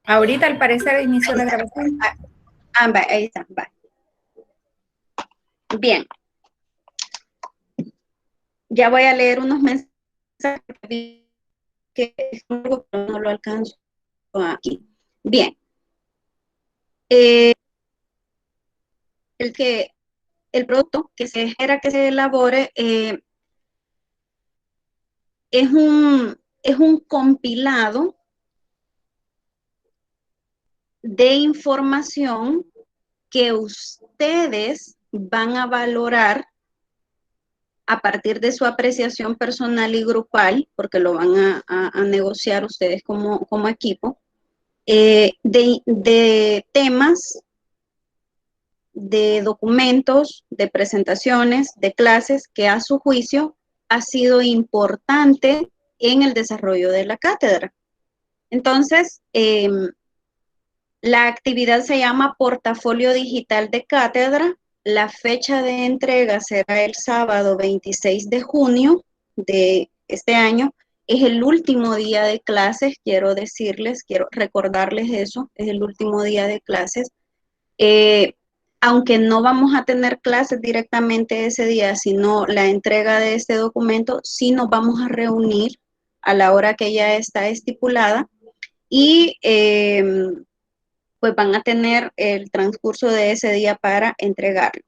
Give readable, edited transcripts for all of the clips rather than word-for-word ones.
Ahorita al parecer inició la grabación. Va, ahí está, va. Bien. Ya voy a leer unos mensajes que no lo alcanzo aquí. Bien. El producto que se espera que se elabore es un compilado de información que ustedes van a valorar a partir de su apreciación personal y grupal, porque lo van a negociar ustedes como equipo, de temas, de documentos, de presentaciones, de clases que a su juicio ha sido importante en el desarrollo de la cátedra. Entonces, la actividad se llama Portafolio Digital de Cátedra. La fecha de entrega será el sábado 26 de junio de este año. Es el último día de clases, quiero decirles, quiero recordarles eso, es el último día de clases. Aunque no vamos a tener clases directamente ese día, sino la entrega de este documento, sí nos vamos a reunir a la hora que ya está estipulada y pues van a tener el transcurso de ese día para entregarlo.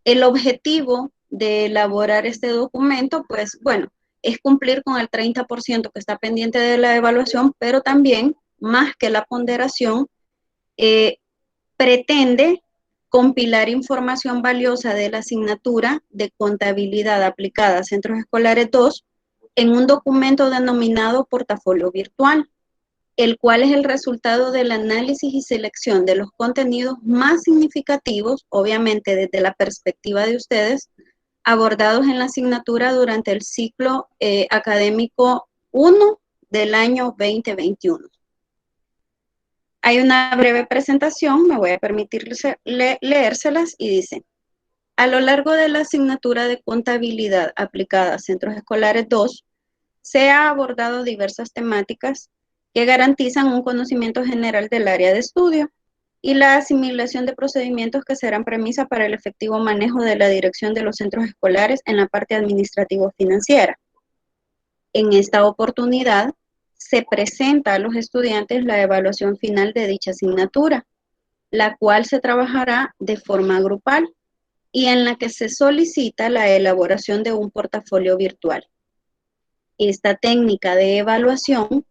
El objetivo de elaborar este documento, pues bueno, es cumplir con el 30% que está pendiente de la evaluación, pero también, más que la ponderación, pretende compilar información valiosa de la asignatura de contabilidad aplicada a centros escolares 2 en un documento denominado portafolio virtual, el cual es el resultado del análisis y selección de los contenidos más significativos, obviamente desde la perspectiva de ustedes, abordados en la asignatura durante el ciclo académico 1 del año 2021. Hay una breve presentación, me voy a permitir leérselas y dice: a lo largo de la asignatura de contabilidad aplicada a centros escolares 2, se ha abordado diversas temáticas que garantizan un conocimiento general del área de estudio y la asimilación de procedimientos que serán premisa para el efectivo manejo de la dirección de los centros escolares en la parte administrativo-financiera. En esta oportunidad, se presenta a los estudiantes la evaluación final de dicha asignatura, la cual se trabajará de forma grupal y en la que se solicita la elaboración de un portafolio virtual. Esta técnica de evaluación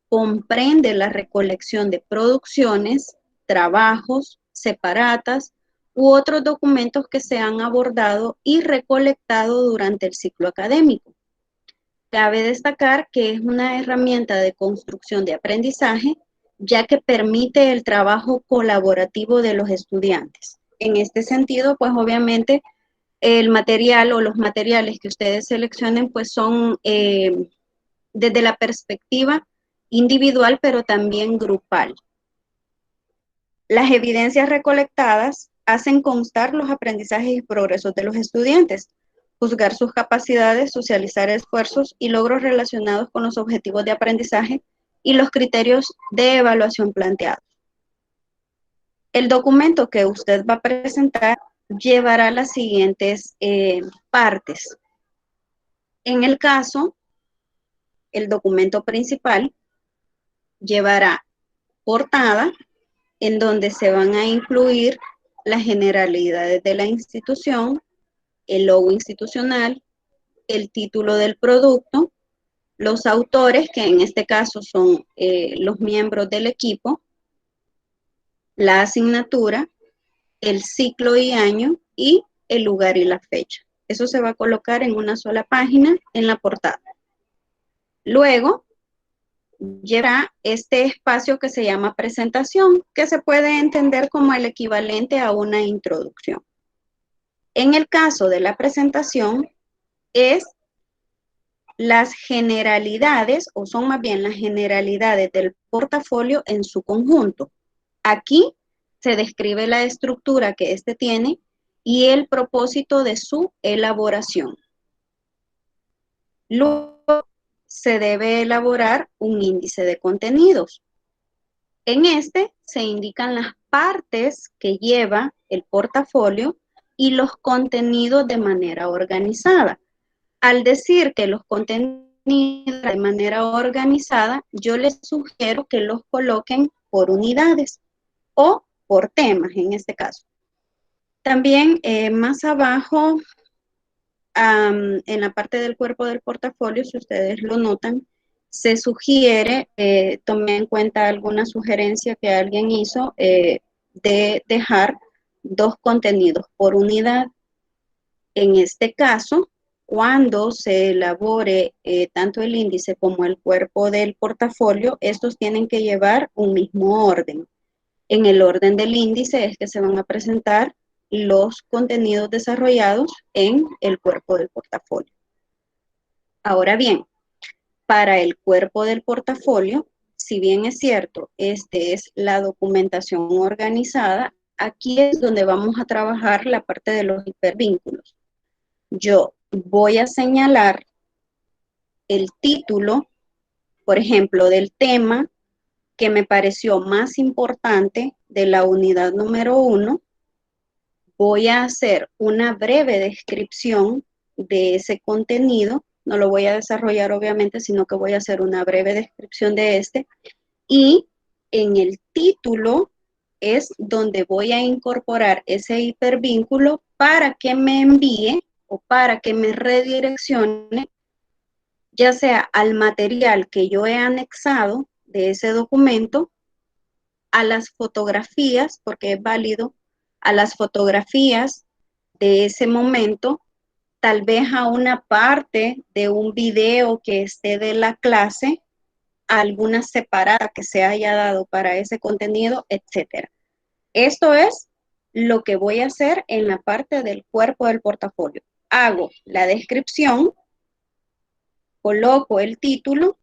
comprende la recolección de producciones, trabajos, separatas u otros documentos que se han abordado y recolectado durante el ciclo académico. Cabe destacar que es una herramienta de construcción de aprendizaje, ya que permite el trabajo colaborativo de los estudiantes. En este sentido, pues obviamente el material o los materiales que ustedes seleccionen, pues son desde la perspectiva individual, pero también grupal. Las evidencias recolectadas hacen constar los aprendizajes y progresos de los estudiantes, juzgar sus capacidades, socializar esfuerzos y logros relacionados con los objetivos de aprendizaje y los criterios de evaluación planteados. El documento que usted va a presentar llevará las siguientes partes. En el caso, el documento principal llevará portada, en donde se van a incluir las generalidades de la institución, el logo institucional, el título del producto, los autores, que en este caso son los miembros del equipo, la asignatura, el ciclo y año y el lugar y la fecha. Eso se va a colocar en una sola página en la portada. Luego, llevará este espacio que se llama presentación, que se puede entender como el equivalente a una introducción. En el caso de la presentación, es las generalidades, o son más bien las generalidades del portafolio en su conjunto. Aquí se describe la estructura que éste tiene y el propósito de su elaboración. Luego se debe elaborar un índice de contenidos. En este se indican las partes que lleva el portafolio y los contenidos de manera organizada. Al decir que los contenidos de manera organizada, yo les sugiero que los coloquen por unidades o por temas en este caso. También más abajo, en la parte del cuerpo del portafolio, si ustedes lo notan, se sugiere, tomé en cuenta alguna sugerencia que alguien hizo, de dejar 2 contenidos por unidad. En este caso, cuando se elabore tanto el índice como el cuerpo del portafolio, estos tienen que llevar un mismo orden. En el orden del índice es que se van a presentar los contenidos desarrollados en el cuerpo del portafolio. Ahora bien, para el cuerpo del portafolio, si bien es cierto, este es la documentación organizada, aquí es donde vamos a trabajar la parte de los hipervínculos. Yo voy a señalar el título, por ejemplo, del tema que me pareció más importante de la unidad número 1. Voy a hacer una breve descripción de ese contenido. No lo voy a desarrollar obviamente, sino que voy a hacer una breve descripción de este. Y en el título es donde voy a incorporar ese hipervínculo para que me envíe o para que me redireccione, ya sea al material que yo he anexado de ese documento, a las fotografías, porque es válido, a las fotografías de ese momento, tal vez a una parte de un video que esté de la clase, a alguna separada que se haya dado para ese contenido, etcétera. Esto es lo que voy a hacer en la parte del cuerpo del portafolio. Hago la descripción, coloco el título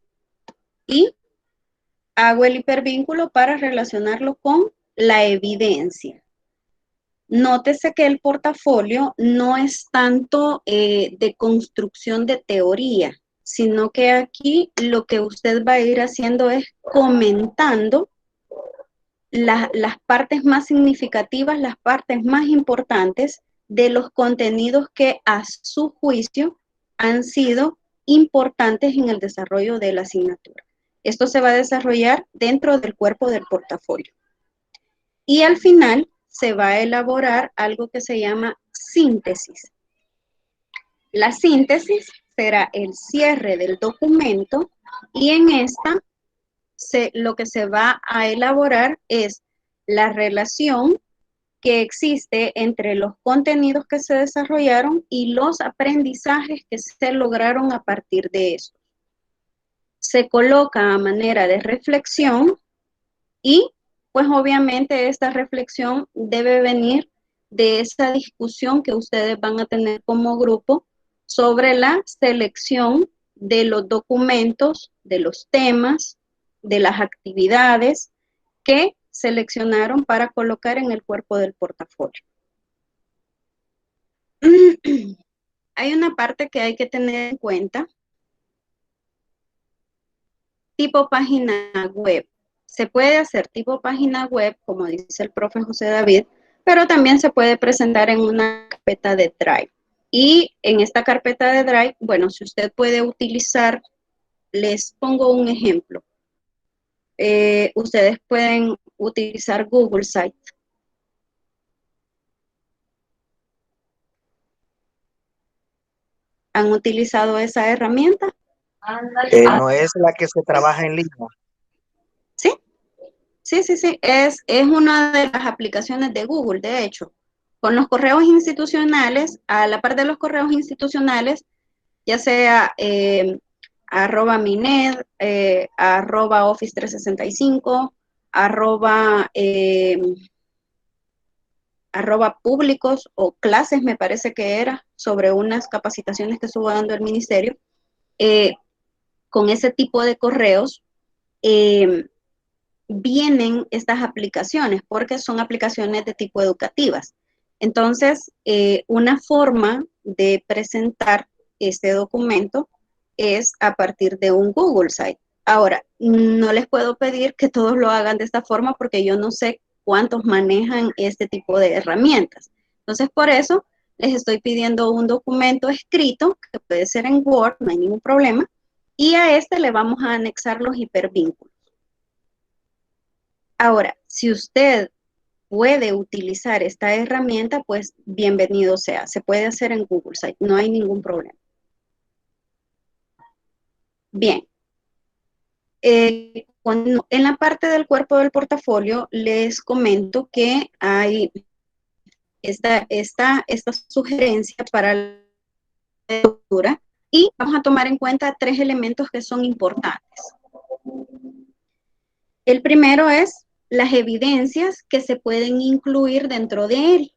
y hago el hipervínculo para relacionarlo con la evidencia. Nótese que el portafolio no es tanto de construcción de teoría, sino que aquí lo que usted va a ir haciendo es comentando las partes más significativas, las partes más importantes de los contenidos que a su juicio han sido importantes en el desarrollo de la asignatura. Esto se va a desarrollar dentro del cuerpo del portafolio. Y al final se va a elaborar algo que se llama síntesis. La síntesis será el cierre del documento y en esta lo que se va a elaborar es la relación que existe entre los contenidos que se desarrollaron y los aprendizajes que se lograron a partir de eso. Se coloca a manera de reflexión y pues obviamente esta reflexión debe venir de esa discusión que ustedes van a tener como grupo sobre la selección de los documentos, de los temas, de las actividades que seleccionaron para colocar en el cuerpo del portafolio. Hay una parte que hay que tener en cuenta. Tipo página web. Se puede hacer tipo página web, como dice el profe José David, pero también se puede presentar en una carpeta de Drive. Y en esta carpeta de Drive, bueno, si usted puede utilizar, les pongo un ejemplo. Ustedes pueden utilizar Google Site. ¿Han utilizado esa herramienta? No es la que se trabaja en línea. Sí, sí, sí, sí. Es una de las aplicaciones de Google, de hecho. Con los correos institucionales, a la par de los correos institucionales, ya sea @minet, @office 365, @públicos o clases, me parece que era, sobre unas capacitaciones que estuvo dando el ministerio, con ese tipo de correos, vienen estas aplicaciones, porque son aplicaciones de tipo educativas. Entonces, una forma de presentar este documento es a partir de un Google Site. Ahora, no les puedo pedir que todos lo hagan de esta forma porque yo no sé cuántos manejan este tipo de herramientas. Entonces, por eso les estoy pidiendo un documento escrito, que puede ser en Word, no hay ningún problema, y a este le vamos a anexar los hipervínculos. Ahora, si usted puede utilizar esta herramienta, pues bienvenido sea. Se puede hacer en Google Site, no hay ningún problema. Bien. En la parte del cuerpo del portafolio les comento que hay esta sugerencia para la lectura y vamos a tomar en cuenta 3 elementos que son importantes. El primero es las evidencias que se pueden incluir dentro de él.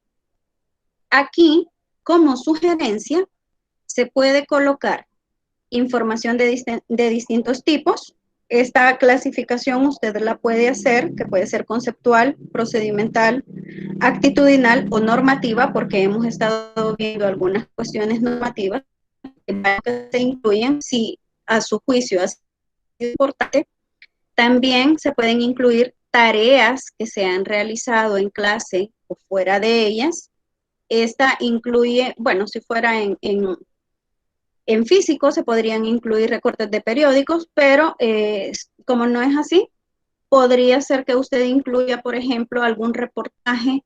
Aquí, como sugerencia, se puede colocar información de distintos tipos. Esta clasificación usted la puede hacer, que puede ser conceptual, procedimental, actitudinal o normativa, porque hemos estado viendo algunas cuestiones normativas que se incluyen, si a su juicio es importante. También se pueden incluir tareas que se han realizado en clase o fuera de ellas. Esta incluye, bueno, si fuera en físico se podrían incluir recortes de periódicos, pero como no es así, podría ser que usted incluya, por ejemplo, algún reportaje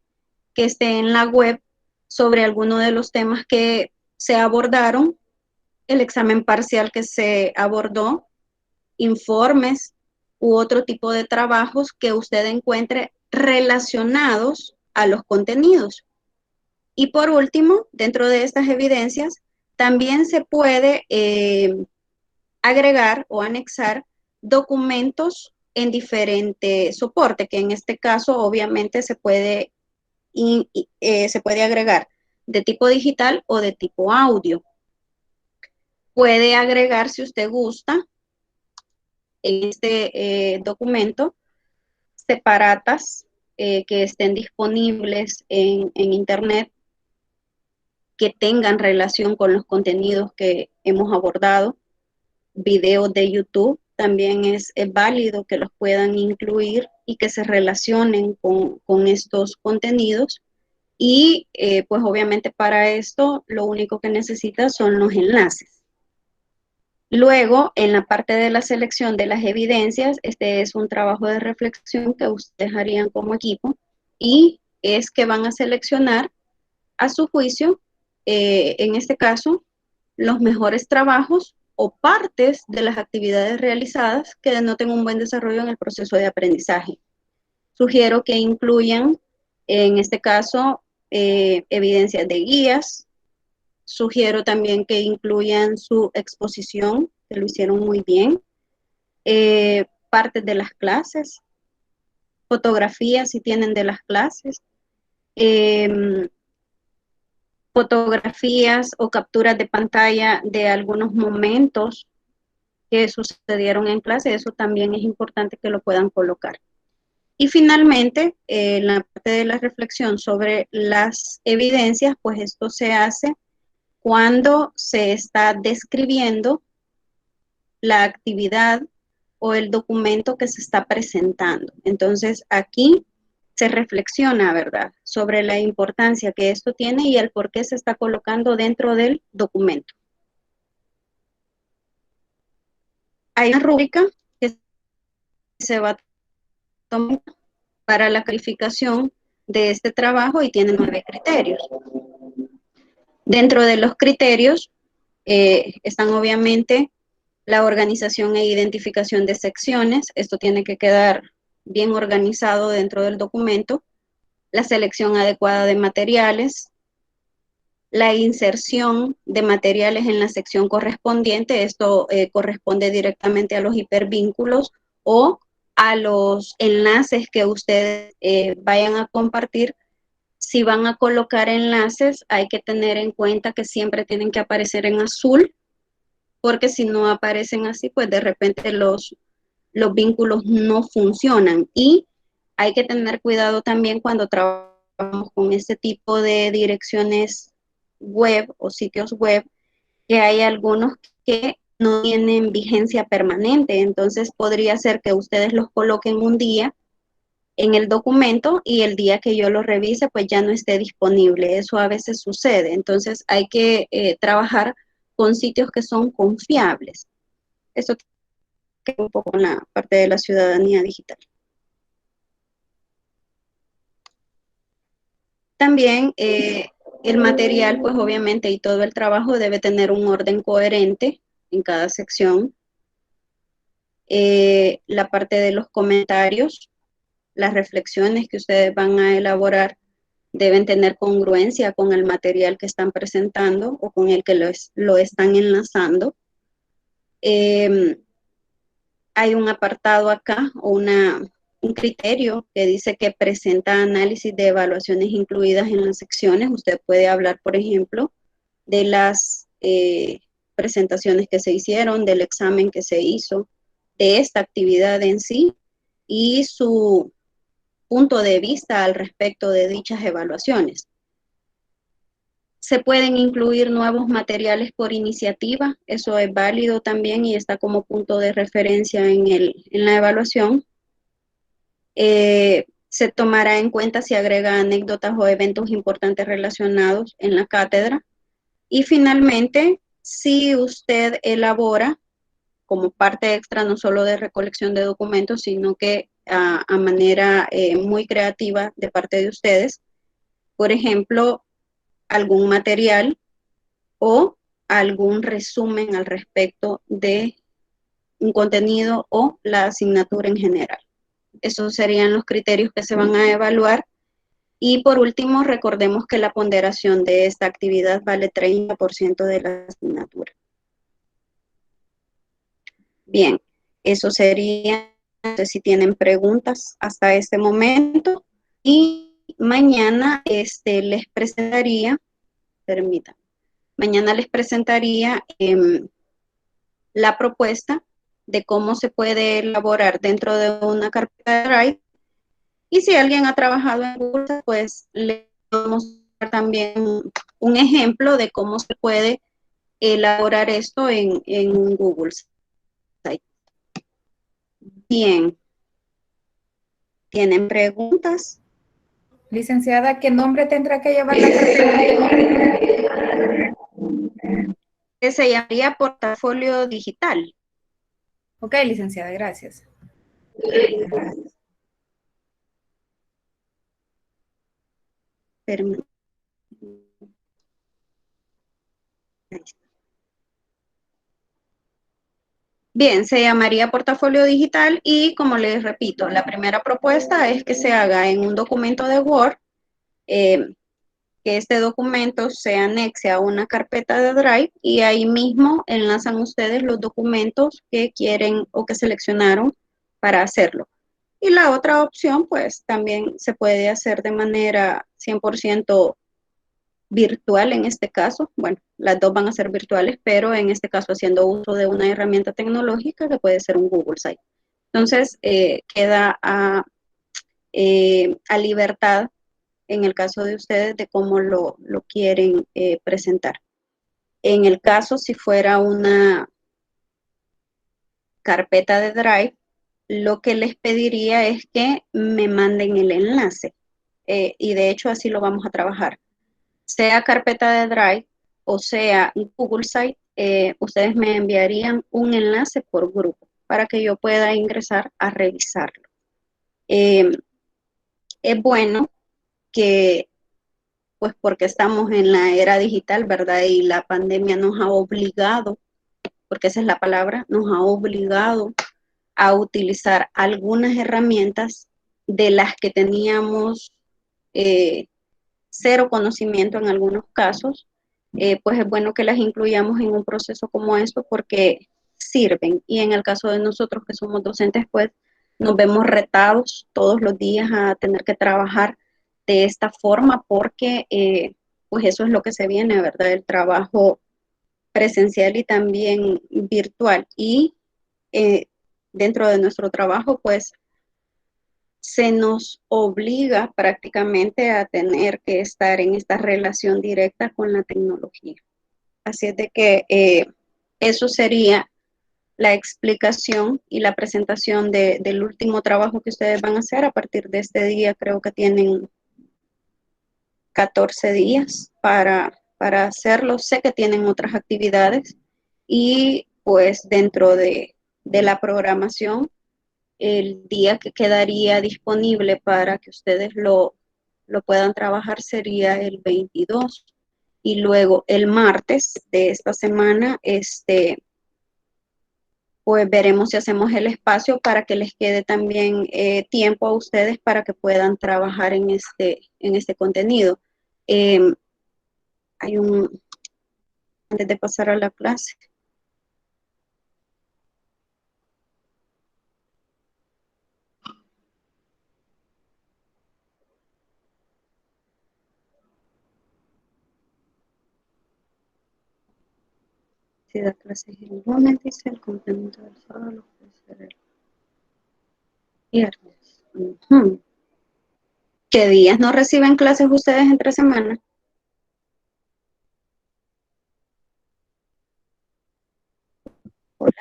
que esté en la web sobre alguno de los temas que se abordaron, el examen parcial que se abordó, informes u otro tipo de trabajos que usted encuentre relacionados a los contenidos. Y por último, dentro de estas evidencias, también se puede agregar o anexar documentos en diferente soporte, que en este caso obviamente se puede agregar de tipo digital o de tipo audio. Puede agregar, si usted gusta, en este documento, separatas que estén disponibles en Internet, que tengan relación con los contenidos que hemos abordado. Videos de YouTube también es válido que los puedan incluir y que se relacionen con estos contenidos. Y pues obviamente para esto lo único que necesita son los enlaces. Luego, en la parte de la selección de las evidencias, este es un trabajo de reflexión que ustedes harían como equipo y es que van a seleccionar a su juicio, en este caso, los mejores trabajos o partes de las actividades realizadas que denoten un buen desarrollo en el proceso de aprendizaje. Sugiero que incluyan, en este caso, evidencias de guías. Sugiero también que incluyan su exposición, que lo hicieron muy bien. Partes de las clases, fotografías si tienen de las clases, fotografías o capturas de pantalla de algunos momentos que sucedieron en clase, eso también es importante que lo puedan colocar. Y finalmente, en la parte de la reflexión sobre las evidencias, pues esto se hace cuando se está describiendo la actividad o el documento que se está presentando. Entonces, aquí se reflexiona, ¿verdad?, sobre la importancia que esto tiene y el por qué se está colocando dentro del documento. Hay una rúbrica que se va a tomar para la calificación de este trabajo y tiene 9 criterios. Dentro de los criterios están obviamente la organización e identificación de secciones. Esto tiene que quedar bien organizado dentro del documento. La selección adecuada de materiales, la inserción de materiales en la sección correspondiente. Esto corresponde directamente a los hipervínculos o a los enlaces que ustedes vayan a compartir. Si van a colocar enlaces, hay que tener en cuenta que siempre tienen que aparecer en azul, porque si no aparecen así, pues de repente los vínculos no funcionan. Y hay que tener cuidado también cuando trabajamos con este tipo de direcciones web o sitios web, que hay algunos que no tienen vigencia permanente, entonces podría ser que ustedes los coloquen un día en el documento y el día que yo lo revise, pues ya no esté disponible. Eso a veces sucede. Entonces hay que trabajar con sitios que son confiables. Eso queda un poco en la parte de la ciudadanía digital. También el material, pues obviamente, y todo el trabajo debe tener un orden coherente en cada sección. La parte de los comentarios, las reflexiones que ustedes van a elaborar deben tener congruencia con el material que están presentando o con el que lo están enlazando. Hay un apartado acá, o un criterio que dice que presenta análisis de evaluaciones incluidas en las secciones. Usted puede hablar, por ejemplo, de las presentaciones que se hicieron, del examen que se hizo, de esta actividad en sí y su punto de vista al respecto de dichas evaluaciones. Se pueden incluir nuevos materiales por iniciativa, eso es válido también y está como punto de referencia en la evaluación. Se tomará en cuenta si agrega anécdotas o eventos importantes relacionados en la cátedra. Y finalmente, si usted elabora como parte extra no solo de recolección de documentos, sino que a manera muy creativa de parte de ustedes, por ejemplo, algún material o algún resumen al respecto de un contenido o la asignatura en general. Esos serían los criterios que se van a evaluar. Y por último, recordemos que la ponderación de esta actividad vale 30% de la asignatura. Bien, eso sería, no sé si tienen preguntas hasta este momento. Y mañana les presentaría, permítanme, mañana les presentaría la propuesta de cómo se puede elaborar dentro de una carpeta de Drive. Y si alguien ha trabajado en Google, pues le vamos a dar también un ejemplo de cómo se puede elaborar esto en Google Site. Bien. ¿Tienen preguntas? Licenciada, ¿qué nombre tendrá que llevar la carpeta? Que se llamaría portafolio digital. Ok, licenciada, gracias. Permítanme. Bien, se llamaría portafolio digital y como les repito, la primera propuesta es que se haga en un documento de Word, que este documento se anexe a una carpeta de Drive y ahí mismo enlazan ustedes los documentos que quieren o que seleccionaron para hacerlo. Y la otra opción, pues también se puede hacer de manera 100% virtual en este caso. Bueno, las dos van a ser virtuales, pero en este caso haciendo uso de una herramienta tecnológica que puede ser un Google Site. Entonces, queda a libertad en el caso de ustedes de cómo lo quieren presentar. En el caso, si fuera una carpeta de Drive, lo que les pediría es que me manden el enlace. Y de hecho, así lo vamos a trabajar. Sea carpeta de Drive o sea Google Site, ustedes me enviarían un enlace por grupo para que yo pueda ingresar a revisarlo. Es bueno que, pues porque estamos en la era digital, ¿verdad? Y la pandemia nos ha obligado, porque esa es la palabra, nos ha obligado a utilizar algunas herramientas de las que teníamos cero conocimiento en algunos casos, pues es bueno que las incluyamos en un proceso como esto porque sirven. Y en el caso de nosotros que somos docentes, pues nos vemos retados todos los días a tener que trabajar de esta forma porque pues eso es lo que se viene, ¿verdad? El trabajo presencial y también virtual. Y dentro de nuestro trabajo, pues se nos obliga prácticamente a tener que estar en esta relación directa con la tecnología. Así es de que eso sería la explicación y la presentación del último trabajo que ustedes van a hacer. A partir de este día creo que tienen 14 días para hacerlo. Sé que tienen otras actividades y pues dentro de la programación, el día que quedaría disponible para que ustedes lo puedan trabajar sería el 22. Y luego el martes de esta semana, pues veremos si hacemos el espacio para que les quede también tiempo a ustedes para que puedan trabajar en este contenido. Hay antes de pasar a la clase. Si da clases el lunes, dice el complemento del sábado, lo puede ser el viernes. ¿Qué días no reciben clases ustedes entre semana? Hola.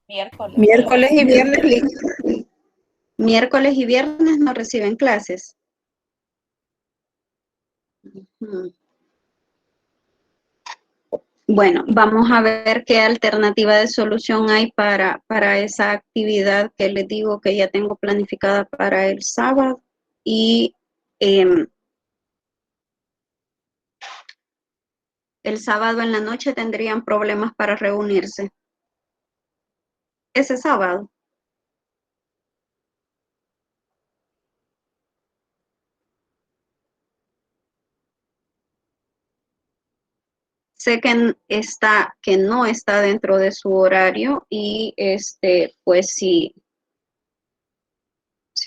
Miércoles y viernes libres. Miércoles y viernes no reciben clases. Bueno, vamos a ver qué alternativa de solución hay para esa actividad que les digo que ya tengo planificada para el sábado. Y el sábado en la noche tendrían problemas para reunirse. Ese sábado. Sé que no está dentro de su horario y pues si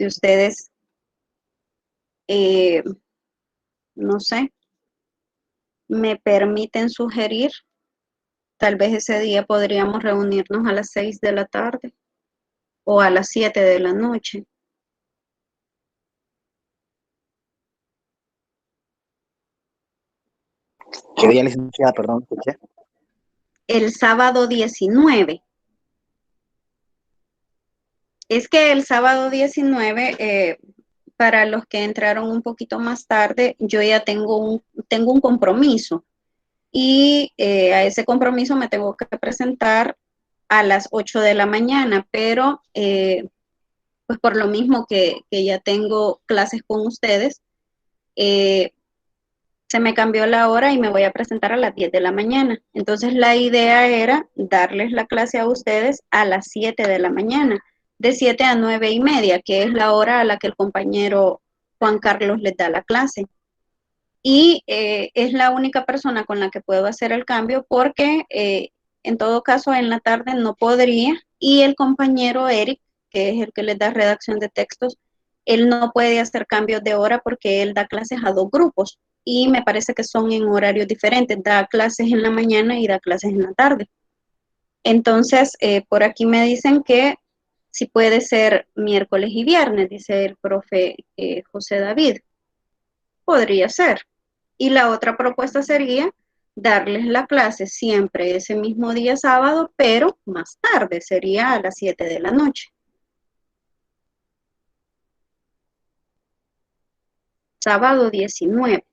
ustedes, no sé, me permiten sugerir, tal vez ese día podríamos reunirnos a las 6 de la tarde o a las 7 de la noche. ¿Qué día, licenciada? Perdón, escuché. El sábado 19. Es que el sábado 19, para los que entraron un poquito más tarde, yo ya tengo un compromiso. Y a ese compromiso me tengo que presentar a las 8 de la mañana, pero pues por lo mismo que ya tengo clases con ustedes, se me cambió la hora y me voy a presentar a las 10 de la mañana. Entonces la idea era darles la clase a ustedes a las 7 de la mañana, de 7 a 9:30, que es la hora a la que el compañero Juan Carlos les da la clase. Y es la única persona con la que puedo hacer el cambio porque en todo caso en la tarde no podría, y el compañero Eric, que es el que les da redacción de textos, él no puede hacer cambios de hora porque él da clases a 2 grupos y me parece que son en horarios diferentes, da clases en la mañana y da clases en la tarde. Entonces, por aquí me dicen que si puede ser miércoles y viernes, dice el profe José David. Podría ser. Y la otra propuesta sería darles la clase siempre ese mismo día sábado, pero más tarde, sería a las 7 de la noche. Sábado 19.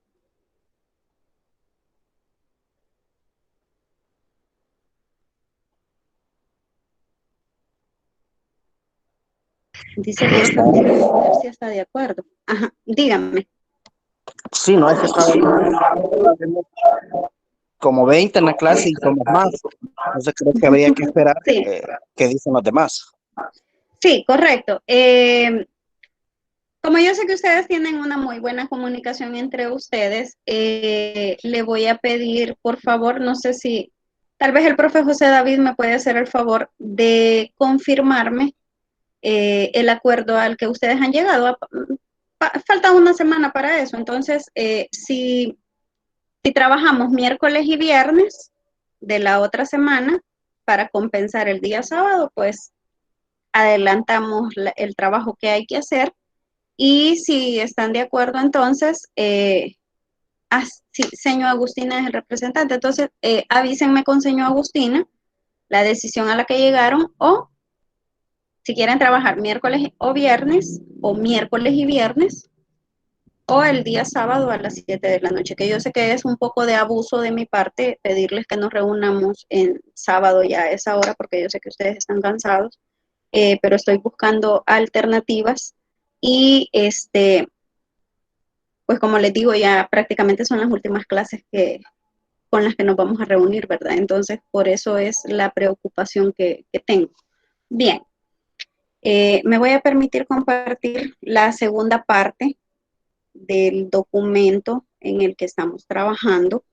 Dice el profe, a ver si está de acuerdo. Ajá, díganme. Sí, no es que estaba como 20 en la clase y somos más. Entonces creo que habría que esperar Sí. qué dicen los demás. Sí, correcto. Como yo sé que ustedes tienen una muy buena comunicación entre ustedes, le voy a pedir, por favor, no sé si tal vez el profe José David me puede hacer el favor de confirmarme el acuerdo al que ustedes han llegado. Falta una semana para eso, entonces si trabajamos miércoles y viernes de la otra semana para compensar el día sábado, pues adelantamos el trabajo que hay que hacer. Y si están de acuerdo, entonces, sí, señor Agustina es el representante, entonces avísenme con señor Agustina la decisión a la que llegaron, o si quieren trabajar miércoles o viernes, o miércoles y viernes, o el día sábado a las 7 de la noche, que yo sé que es un poco de abuso de mi parte pedirles que nos reunamos en sábado ya a esa hora, porque yo sé que ustedes están cansados, pero estoy buscando alternativas y pues como les digo, ya prácticamente son las últimas clases con las que nos vamos a reunir, ¿verdad? Entonces, por eso es la preocupación que tengo. Bien, me voy a permitir compartir la segunda parte del documento en el que estamos trabajando.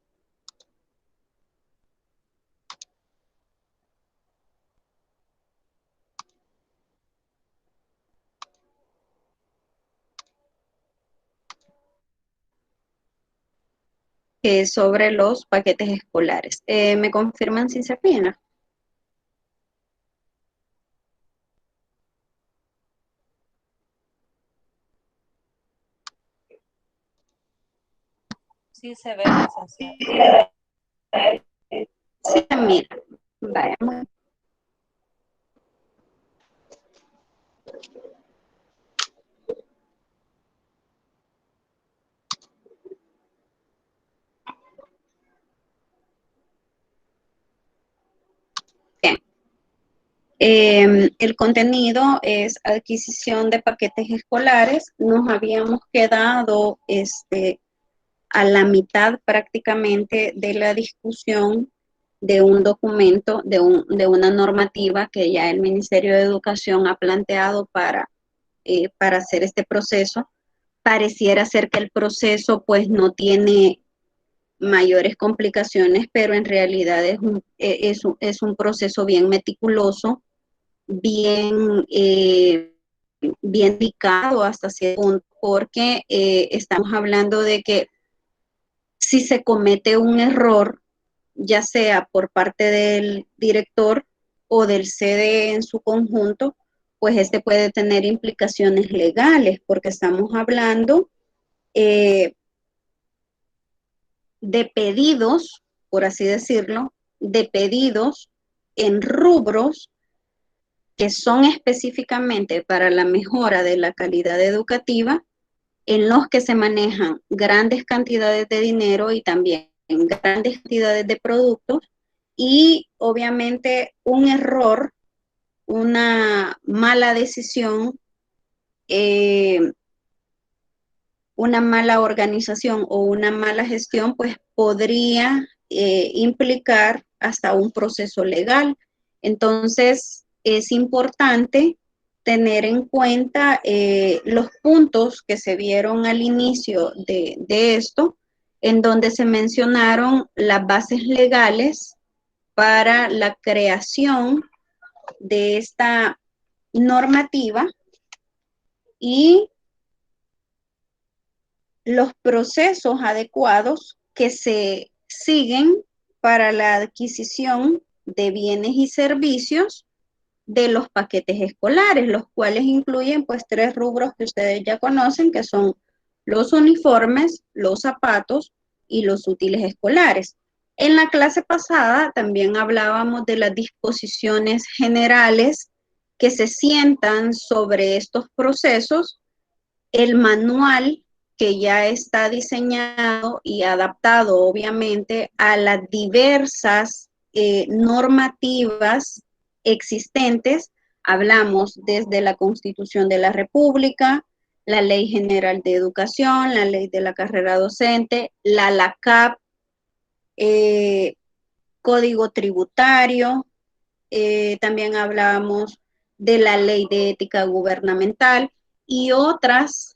Que es sobre los paquetes escolares. ¿Me confirman si se afina? Sí se ve, licenciada. Sí, mira, vaya, bien. El contenido es adquisición de paquetes escolares. Nos habíamos quedado a la mitad prácticamente de la discusión de un documento, de una normativa que ya el Ministerio de Educación ha planteado para hacer este proceso. Pareciera ser que el proceso pues no tiene mayores complicaciones, pero en realidad es un proceso bien meticuloso, bien, bien indicado hasta cierto punto, porque estamos hablando de que si se comete un error, ya sea por parte del director o del CDE en su conjunto, pues este puede tener implicaciones legales, porque estamos hablando de pedidos, por así decirlo, de pedidos en rubros que son específicamente para la mejora de la calidad educativa, en los que se manejan grandes cantidades de dinero y también grandes cantidades de productos, y obviamente un error, una mala decisión, una mala organización o una mala gestión, pues podría implicar hasta un proceso legal. Entonces, es importante tener en cuenta los puntos que se vieron al inicio de esto, en donde se mencionaron las bases legales para la creación de esta normativa y los procesos adecuados que se siguen para la adquisición de bienes y servicios de los paquetes escolares, los cuales incluyen pues 3 rubros que ustedes ya conocen, que son los uniformes, los zapatos y los útiles escolares. En la clase pasada también hablábamos de las disposiciones generales que se sientan sobre estos procesos, el manual que ya está diseñado y adaptado obviamente a las diversas normativas existentes. Hablamos desde la Constitución de la República, la Ley General de Educación, la Ley de la Carrera Docente, la LACAP, Código Tributario, también hablábamos de la Ley de Ética Gubernamental y otros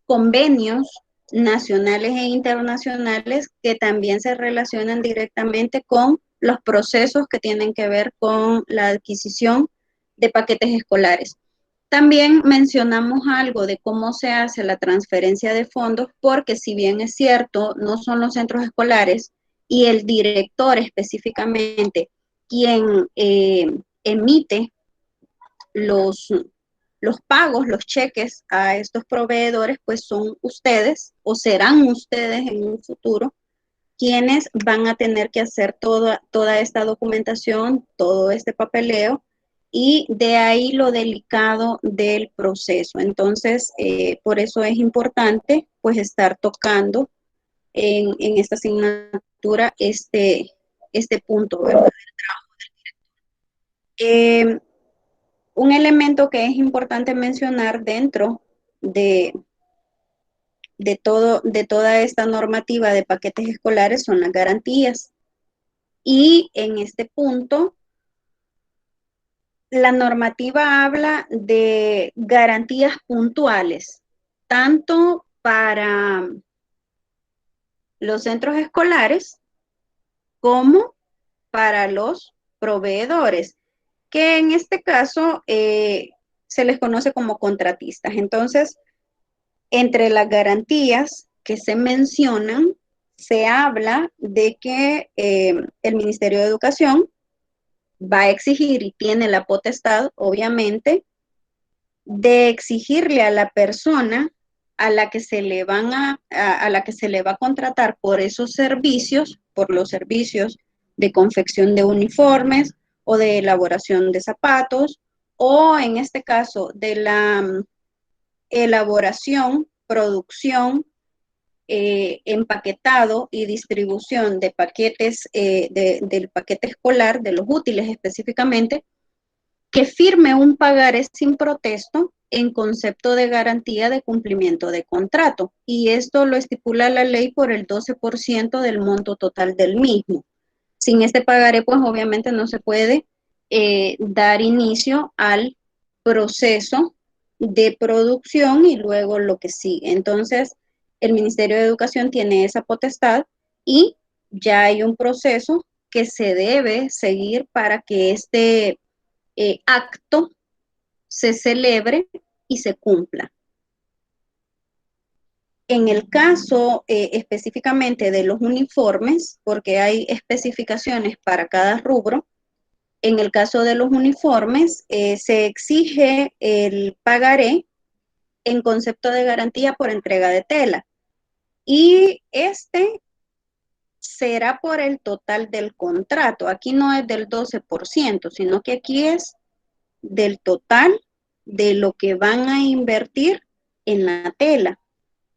convenios nacionales e internacionales que también se relacionan directamente con los procesos que tienen que ver con la adquisición de paquetes escolares. También mencionamos algo de cómo se hace la transferencia de fondos, porque si bien es cierto, no son los centros escolares y el director específicamente quien emite los, los pagos, los cheques a estos proveedores, pues son ustedes o serán ustedes en un futuro quienes van a tener que hacer toda esta documentación, todo este papeleo, y de ahí lo delicado del proceso. Entonces, por eso es importante pues estar tocando en esta asignatura este punto, ¿verdad? Un elemento que es importante mencionar dentro de toda esta normativa de paquetes escolares son las garantías. Y en este punto, la normativa habla de garantías puntuales, tanto para los centros escolares como para los proveedores, que en este caso se les conoce como contratistas. Entonces, entre las garantías que se mencionan, se habla de que el Ministerio de Educación va a exigir y tiene la potestad, obviamente, de exigirle a la persona a la que se le va a contratar por esos servicios, por los servicios de confección de uniformes o de elaboración de zapatos, o en este caso de la elaboración, producción, empaquetado y distribución de paquetes, del paquete escolar, de los útiles específicamente, que firme un pagaré sin protesto en concepto de garantía de cumplimiento de contrato. Y esto lo estipula la ley por el 12% del monto total del mismo. Sin este pagaré, pues obviamente no se puede dar inicio al proceso de producción y luego lo que sigue. Entonces, el Ministerio de Educación tiene esa potestad y ya hay un proceso que se debe seguir para que este acto se celebre y se cumpla. En el caso específicamente de los uniformes, porque hay especificaciones para cada rubro, en el caso de los uniformes se exige el pagaré en concepto de garantía por entrega de tela. Y este será por el total del contrato. Aquí no es del 12%, sino que aquí es del total de lo que van a invertir en la tela.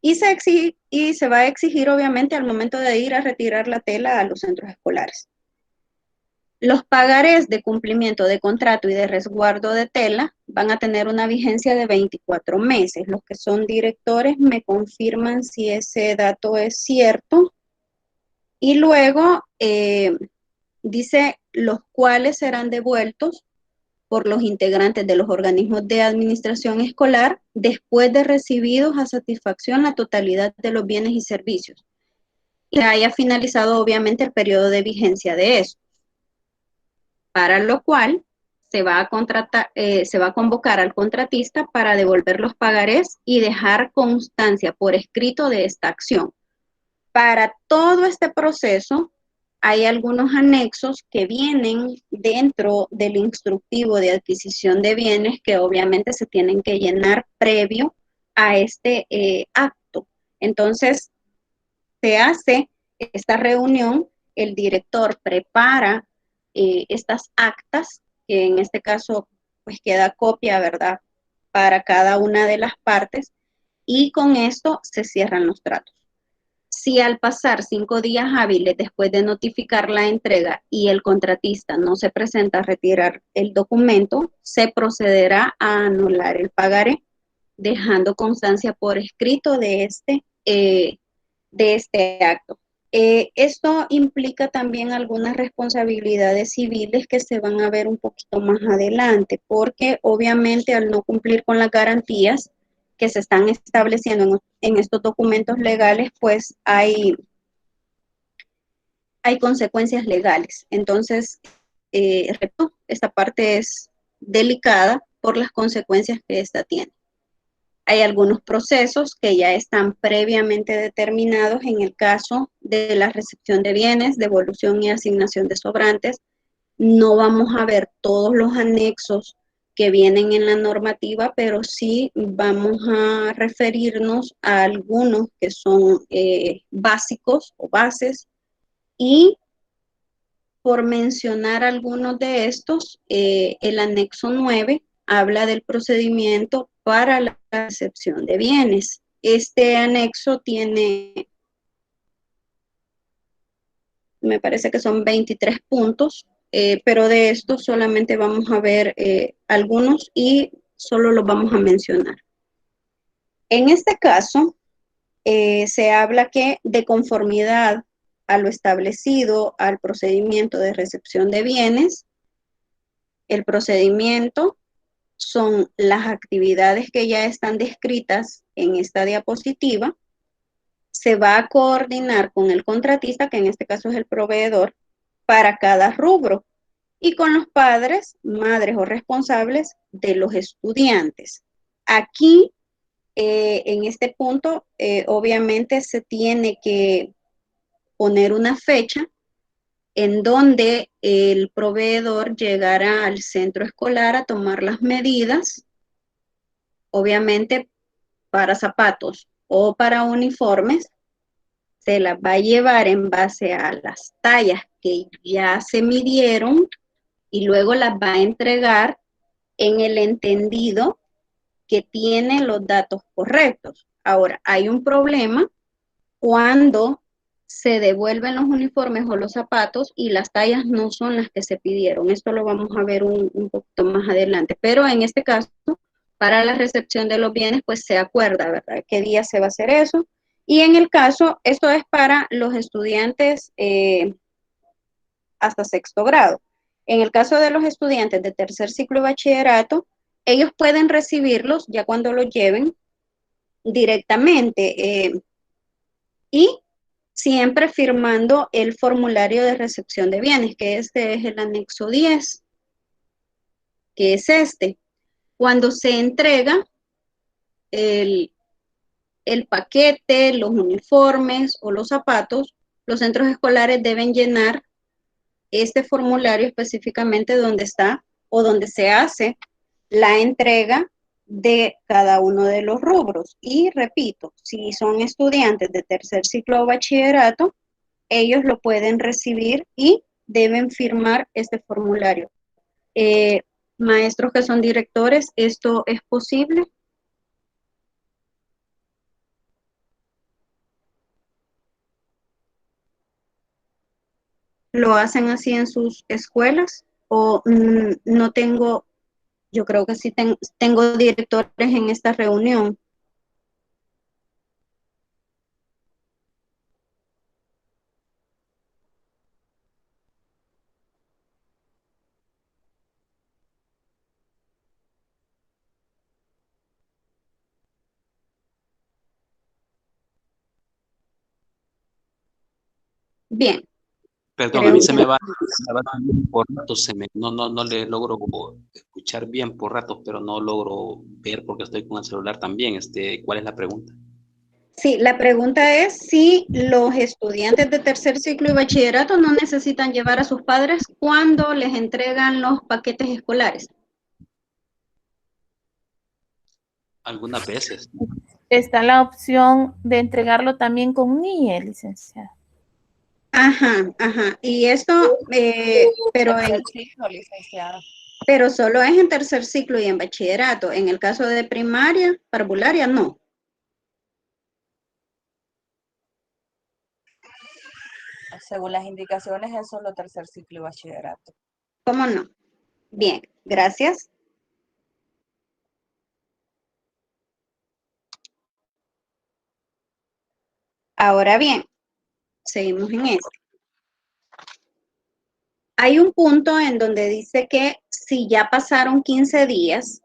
Y se va a exigir, obviamente, al momento de ir a retirar la tela a los centros escolares. Los pagarés de cumplimiento de contrato y de resguardo de tela van a tener una vigencia de 24 meses. Los que son directores me confirman si ese dato es cierto. Y luego dice los cuales serán devueltos por los integrantes de los organismos de administración escolar después de recibidos a satisfacción la totalidad de los bienes y servicios. Y haya finalizado obviamente el periodo de vigencia de eso. Para lo cual se va a convocar al contratista para devolver los pagarés y dejar constancia por escrito de esta acción. Para todo este proceso hay algunos anexos que vienen dentro del instructivo de adquisición de bienes que obviamente se tienen que llenar previo a este acto. Entonces, se hace esta reunión, el director prepara estas actas, que en este caso pues queda copia, ¿verdad?, para cada una de las partes, y con esto se cierran los tratos. Si al pasar 5 días hábiles después de notificar la entrega y el contratista no se presenta a retirar el documento, se procederá a anular el pagaré, dejando constancia por escrito de este acto. Esto implica también algunas responsabilidades civiles que se van a ver un poquito más adelante, porque obviamente al no cumplir con las garantías que se están estableciendo en estos documentos legales, pues hay consecuencias legales. Entonces, esta parte es delicada por las consecuencias que esta tiene. Hay algunos procesos que ya están previamente determinados en el caso de la recepción de bienes, devolución y asignación de sobrantes. No vamos a ver todos los anexos que vienen en la normativa, pero sí vamos a referirnos a algunos que son básicos o bases Y por mencionar algunos de estos, el anexo 9 habla del procedimiento para la recepción de bienes. Este anexo tiene, me parece que son 23 puntos, pero de estos solamente vamos a ver algunos y solo los vamos a mencionar. En este caso, se habla que de conformidad a lo establecido al procedimiento de recepción de bienes, el procedimiento son las actividades que ya están descritas en esta diapositiva. Se va a coordinar con el contratista, que en este caso es el proveedor, para cada rubro, y con los padres, madres o responsables de los estudiantes. Aquí, en este punto, obviamente se tiene que poner una fecha en donde el proveedor llegará al centro escolar a tomar las medidas, obviamente para zapatos o para uniformes, se las va a llevar en base a las tallas que ya se midieron y luego las va a entregar en el entendido que tiene los datos correctos. Ahora, hay un problema cuando se devuelven los uniformes o los zapatos y las tallas no son las que se pidieron. Esto lo vamos a ver un poquito más adelante. Pero en este caso, para la recepción de los bienes, pues se acuerda, ¿verdad? ¿Qué día se va a hacer eso? Y en el caso, esto es para los estudiantes hasta sexto grado. En el caso de los estudiantes de tercer ciclo de bachillerato, ellos pueden recibirlos ya cuando los lleven directamente y siempre firmando el formulario de recepción de bienes, que este es el anexo 10, que es este. Cuando se entrega el paquete, los uniformes o los zapatos, los centros escolares deben llenar este formulario específicamente donde está o donde se hace la entrega de cada uno de los rubros. Y repito, si son estudiantes de tercer ciclo de bachillerato, ellos lo pueden recibir y deben firmar este formulario. Maestros que son directores, ¿esto es posible? ¿Lo hacen así en sus escuelas? ¿O no tengo, yo creo que sí tengo directores en esta reunión? Bien. Perdón, a mí se me va también por ratos, no le logro escuchar bien por ratos, pero no logro ver porque estoy con el celular también. ¿Cuál es la pregunta? Sí, la pregunta es si los estudiantes de tercer ciclo y bachillerato no necesitan llevar a sus padres cuando les entregan los paquetes escolares. Algunas veces. Está la opción de entregarlo también con NIE, licenciada. Ajá, ajá. Y esto, pero solo es en tercer ciclo y en bachillerato. En el caso de primaria, parvularia, no. Según las indicaciones, es solo tercer ciclo y bachillerato. ¿Cómo no? Bien, gracias. Ahora bien, seguimos en esto. Hay un punto en donde dice que si ya pasaron 15 días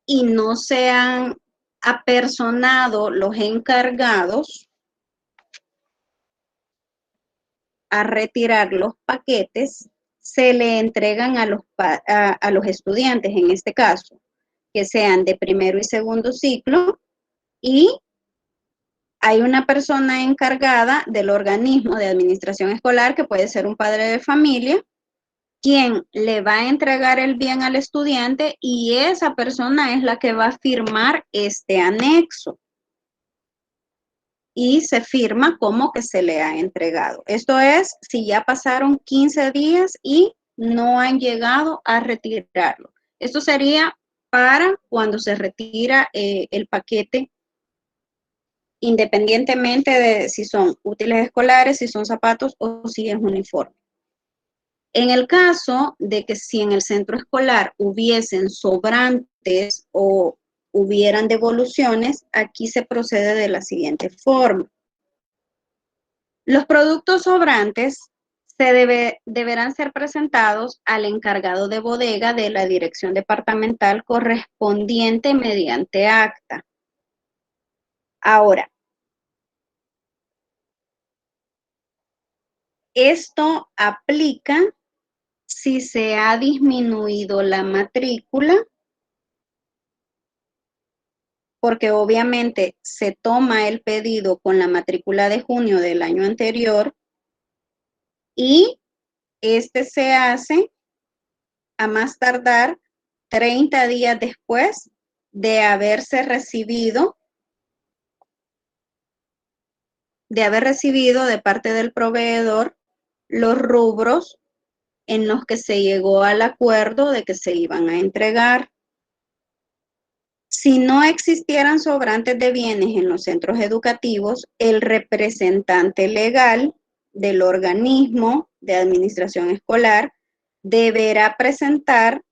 y no se han apersonado los encargados a retirar los paquetes, se le entregan a los estudiantes, en este caso, que sean de primero y segundo ciclo, y hay una persona encargada del organismo de administración escolar, que puede ser un padre de familia, quien le va a entregar el bien al estudiante y esa persona es la que va a firmar este anexo. y se firma como que se le ha entregado. Esto es si ya pasaron 15 días y no han llegado a retirarlo. Esto sería para cuando se retira el paquete, independientemente de si son útiles escolares, si son zapatos o si es uniforme. En el caso de que si en el centro escolar hubiesen sobrantes o hubieran devoluciones, aquí se procede de la siguiente forma. Los productos sobrantes deberán ser presentados al encargado de bodega de la dirección departamental correspondiente mediante acta. Ahora, esto aplica si se ha disminuido la matrícula, porque obviamente se toma el pedido con la matrícula de junio del año anterior y este se hace a más tardar 30 días después de haber recibido de parte del proveedor los rubros en los que se llegó al acuerdo de que se iban a entregar. Si no existieran sobrantes de bienes en los centros educativos, el representante legal del organismo de administración escolar deberá presentar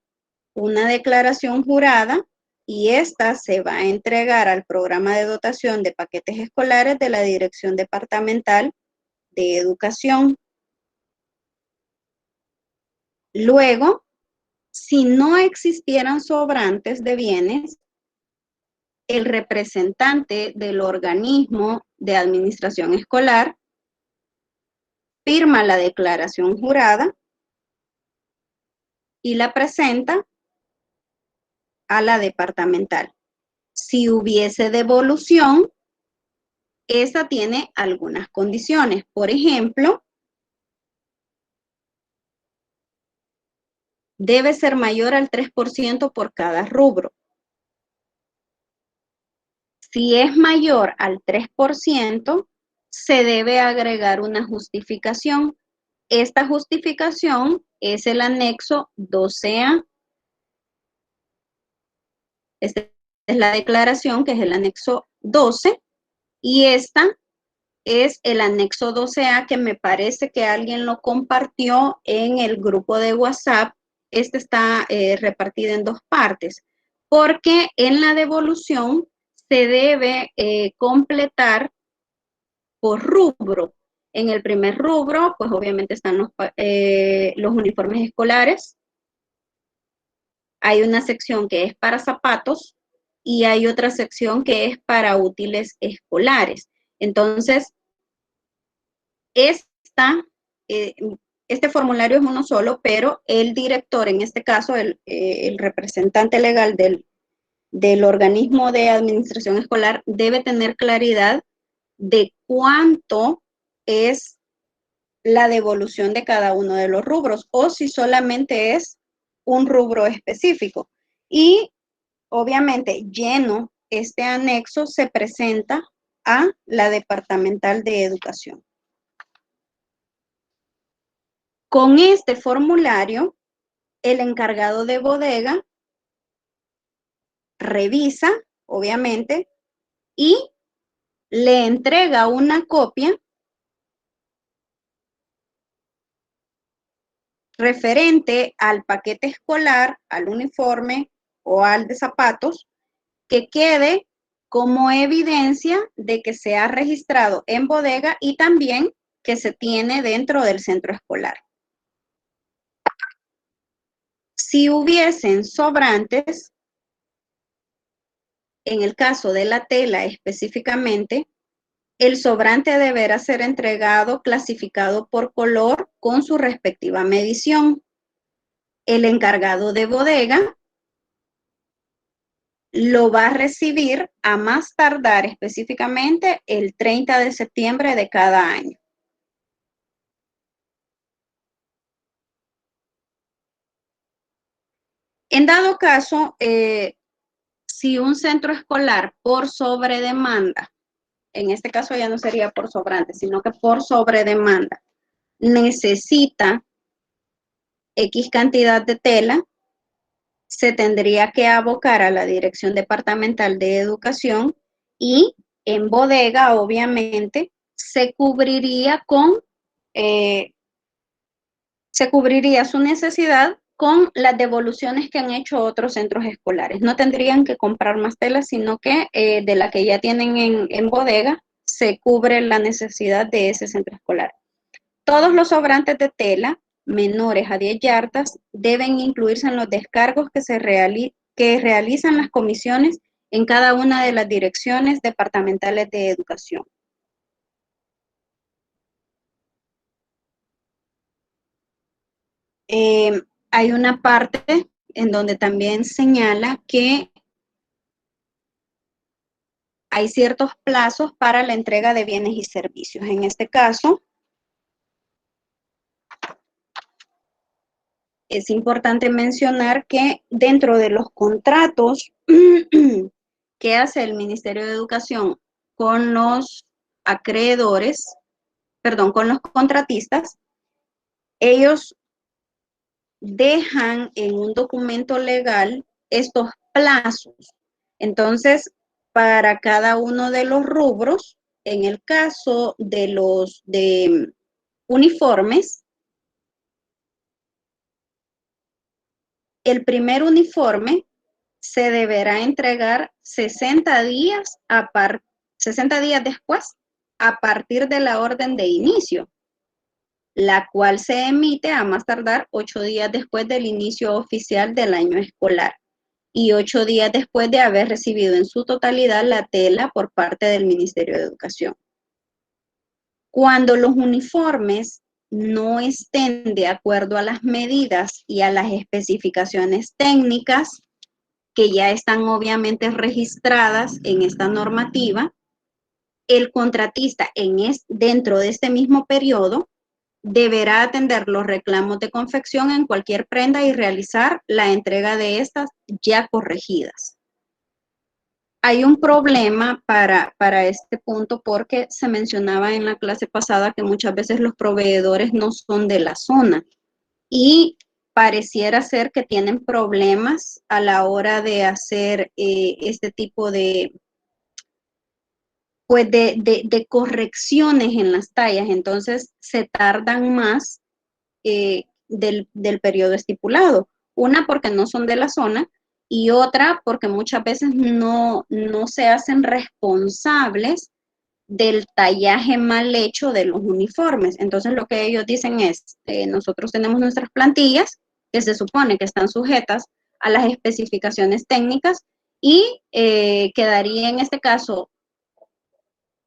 una declaración jurada y esta se va a entregar al programa de dotación de paquetes escolares de la Dirección Departamental de Educación. Luego, si no existieran sobrantes de bienes, el representante del organismo de administración escolar firma la declaración jurada y la presenta a la departamental. Si hubiese devolución, esa tiene algunas condiciones. Por ejemplo, debe ser mayor al 3% por cada rubro. Si es mayor al 3%, se debe agregar una justificación. Esta justificación es el anexo 12A. Esta es la declaración, que es el anexo 12, y esta es el anexo 12A, que me parece que alguien lo compartió en el grupo de WhatsApp. Este está repartido en dos partes, porque en la devolución se debe completar por rubro. En el primer rubro, pues obviamente están los uniformes escolares. Hay una sección que es para zapatos y hay otra sección que es para útiles escolares. Entonces, este formulario es uno solo, pero el director, en este caso, el representante legal del organismo de administración escolar, debe tener claridad de cuánto es la devolución de cada uno de los rubros o si solamente es un rubro específico. Y obviamente, lleno este anexo, se presenta a la Departamental de Educación. Con este formulario, el encargado de bodega revisa, obviamente, y le entrega una copia referente al paquete escolar, al uniforme o al de zapatos, que quede como evidencia de que se ha registrado en bodega y también que se tiene dentro del centro escolar. Si hubiesen sobrantes, en el caso de la tela específicamente, el sobrante deberá ser entregado clasificado por color con su respectiva medición. El encargado de bodega lo va a recibir a más tardar específicamente el 30 de septiembre de cada año. En dado caso, si un centro escolar por sobredemanda en este caso ya no sería por sobrante, sino que por sobredemanda, necesita X cantidad de tela, se tendría que abocar a la Dirección Departamental de Educación y en bodega, obviamente, se cubriría su necesidad con las devoluciones que han hecho otros centros escolares. No tendrían que comprar más tela, sino que de la que ya tienen en bodega, se cubre la necesidad de ese centro escolar. Todos los sobrantes de tela menores a 10 yardas deben incluirse en los descargos que realizan las comisiones en cada una de las direcciones departamentales de educación. Hay una parte en donde también señala que hay ciertos plazos para la entrega de bienes y servicios. En este caso, es importante mencionar que dentro de los contratos que hace el Ministerio de Educación con los acreedores, perdón, con los contratistas, ellos dejan en un documento legal estos plazos. Entonces, para cada uno de los rubros, en el caso de los uniformes, el primer uniforme se deberá entregar 60 días después, a partir de la orden de inicio, la cual se emite a más tardar 8 días después del inicio oficial del año escolar y 8 días después de haber recibido en su totalidad la tela por parte del Ministerio de Educación. Cuando los uniformes no estén de acuerdo a las medidas y a las especificaciones técnicas que ya están obviamente registradas en esta normativa, el contratista dentro de este mismo periodo deberá atender los reclamos de confección en cualquier prenda y realizar la entrega de estas ya corregidas. Hay un problema para este punto porque se mencionaba en la clase pasada que muchas veces los proveedores no son de la zona y pareciera ser que tienen problemas a la hora de hacer este tipo de correcciones en las tallas, entonces se tardan más del periodo estipulado. Una porque no son de la zona y otra porque muchas veces no se hacen responsables del tallaje mal hecho de los uniformes. Entonces lo que ellos dicen es, nosotros tenemos nuestras plantillas que se supone que están sujetas a las especificaciones técnicas y quedaría en este caso